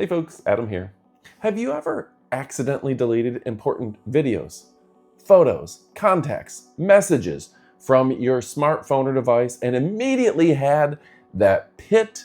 Hey folks, Adam here. Have you ever accidentally deleted important videos, photos, contacts, messages from your smartphone or device and immediately had that pit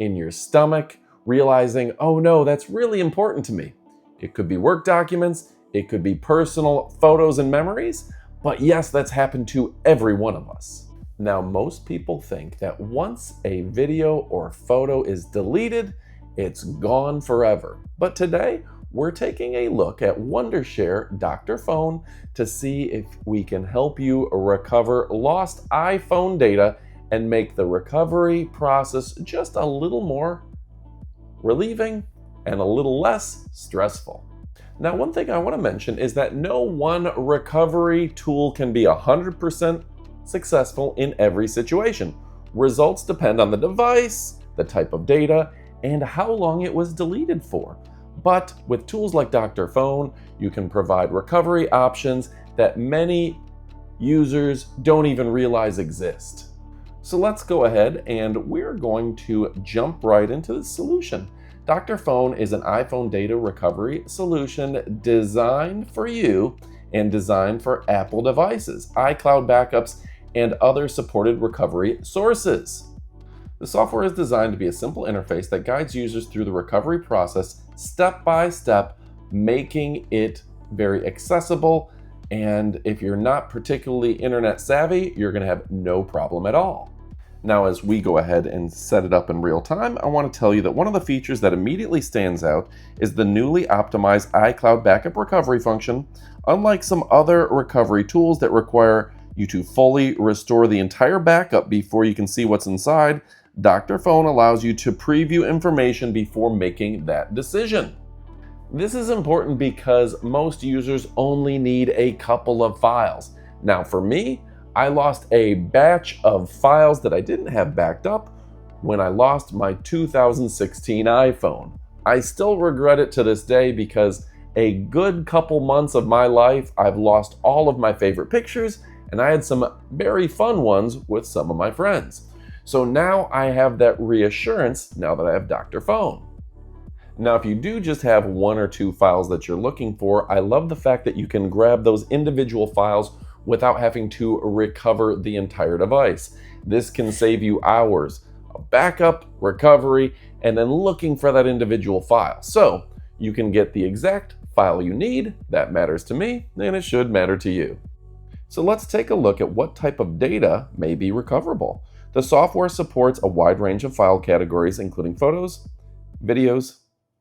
in your stomach realizing, oh no, that's really important to me? It could be work documents, it could be personal photos and memories, but yes, that's happened to every one of us. Now, most people think that once a video or photo is deleted, it's gone forever. But today, we're taking a look at Wondershare DrFone to see if we can help you recover lost iPhone data and make the recovery process just a little more relieving and a little less stressful. Now, one thing I want to mention is that no one recovery tool can be 100% successful in every situation. Results depend on the device, the type of data, and how long it was deleted for. But with tools like DrFone, you can provide recovery options that many users don't even realize exist. So let's go ahead and we're going to jump right into the solution. DrFone is an iPhone data recovery solution designed for you and designed for Apple devices, iCloud backups, and other supported recovery sources. The software is designed to be a simple interface that guides users through the recovery process step by step, making it very accessible. And if you're not particularly internet savvy, you're going to have no problem at all. Now, as we go ahead and set it up in real time, I want to tell you that one of the features that immediately stands out is the newly optimized iCloud backup recovery function. Unlike some other recovery tools that require you to fully restore the entire backup before you can see what's inside, DrFone allows you to preview information before making that decision. This is important because most users only need a couple of files. Now, for me, I lost a batch of files that I didn't have backed up when I lost my 2016 iPhone. I still regret it to this day because a good couple months of my life, I've lost all of my favorite pictures, and I had some very fun ones with some of my friends. So now I have that reassurance now that I have DrFone. Now, if you do just have one or two files that you're looking for, I love the fact that you can grab those individual files without having to recover the entire device. This can save you hours of backup, recovery, and then looking for that individual file. So you can get the exact file you need. That matters to me, and it should matter to you. So let's take a look at what type of data may be recoverable. The software supports a wide range of file categories, including photos, videos,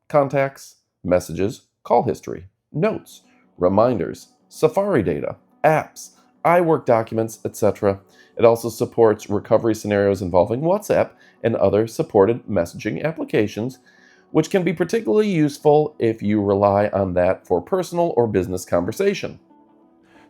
contacts, messages, call history, notes, reminders, Safari data, apps, iWork documents, etc. It also supports recovery scenarios involving WhatsApp and other supported messaging applications, which can be particularly useful if you rely on that for personal or business conversation.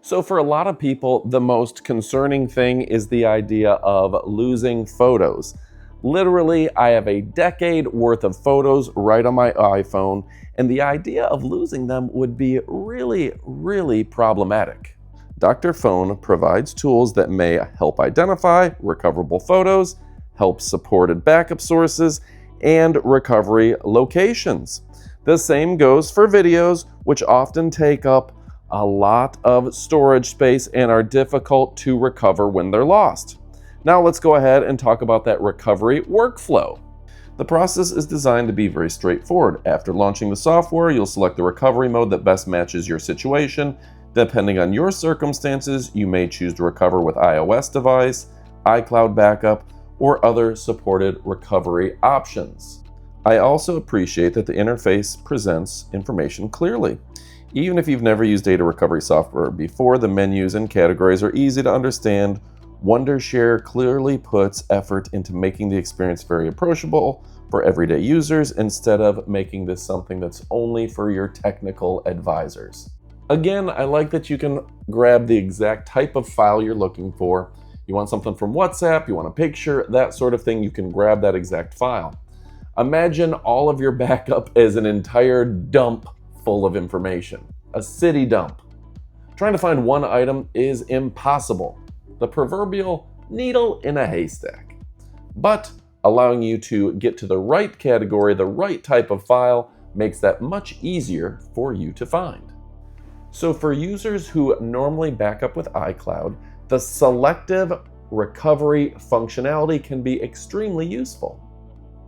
So for a lot of people, the most concerning thing is the idea of losing photos. Literally, I have a decade worth of photos right on my iPhone, and the idea of losing them would be really, really problematic. DrFone provides tools that may help identify recoverable photos, help supported backup sources, and recovery locations. The same goes for videos, which often take up a lot of storage space and are difficult to recover when they're lost. Now let's go ahead and talk about that recovery workflow. The process is designed to be very straightforward. After launching the software, you'll select the recovery mode that best matches your situation. Depending on your circumstances, you may choose to recover with iOS device, iCloud backup, or other supported recovery options. I also appreciate that the interface presents information clearly. Even if you've never used data recovery software before, the menus and categories are easy to understand. Wondershare clearly puts effort into making the experience very approachable for everyday users instead of making this something that's only for your technical advisors. Again, I like that you can grab the exact type of file you're looking for. You want something from WhatsApp, you want a picture, that sort of thing, you can grab that exact file. Imagine all of your backup as an entire dump full of information, a city dump. Trying to find one item is impossible. The proverbial needle in a haystack. But Allowing you to get to the right category, the right type of file, makes that much easier for you to find. So for users who normally back up with iCloud, the selective recovery functionality can be extremely useful.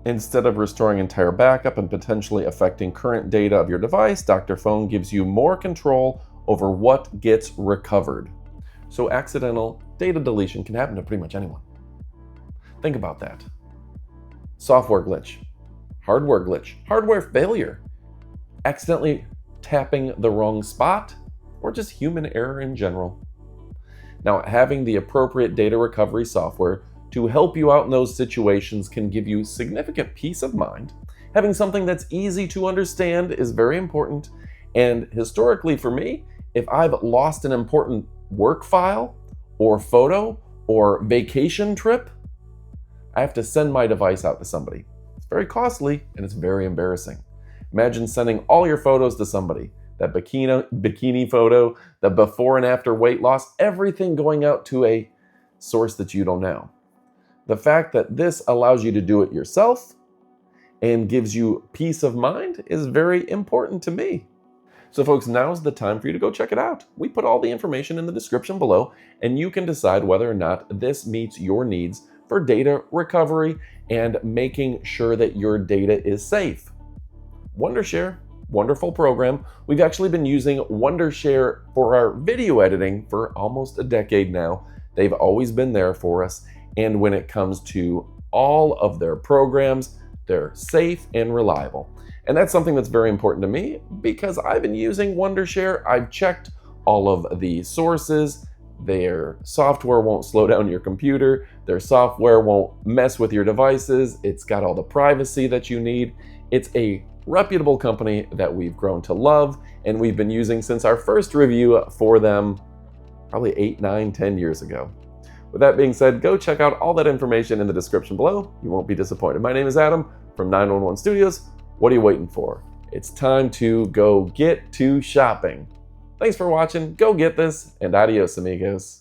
Instead of restoring entire backup and potentially affecting current data of your device, DrFone gives you more control over what gets recovered. So accidental data deletion can happen to pretty much anyone. Think about that. Software glitch, hardware failure, accidentally tapping the wrong spot, or just human error in general. Now, having the appropriate data recovery software to help you out in those situations can give you significant peace of mind. Having something that's easy to understand is very important. And historically for me, if I've lost an important work file or photo or vacation trip, I have to send my device out to somebody. It's very costly and it's very embarrassing. Imagine sending all your photos to somebody. That bikini photo, the before and after weight loss, everything going out to a source that you don't know. The fact that this allows you to do it yourself and gives you peace of mind is very important to me. So folks, now's the time for you to go check it out. We put all the information in the description below, and you can decide whether or not this meets your needs for data recovery and making sure that your data is safe. Wondershare, wonderful program. We've actually been using Wondershare for our video editing for almost a decade now. They've always been there for us. And when it comes to all of their programs, they're safe and reliable. And that's something that's very important to me because I've been using Wondershare. I've checked all of the sources. Their software won't slow down your computer. Their software won't mess with your devices. It's got all the privacy that you need. It's a reputable company that we've grown to love, and we've been using since our first review for them probably 8, 9, 10 years ago. With that being said, go check out all that information in the description below. You won't be disappointed. My name is Adam from 911 Studios. What are you waiting for? It's time to go get to shopping. Thanks for watching. Go get this, and adios, amigos.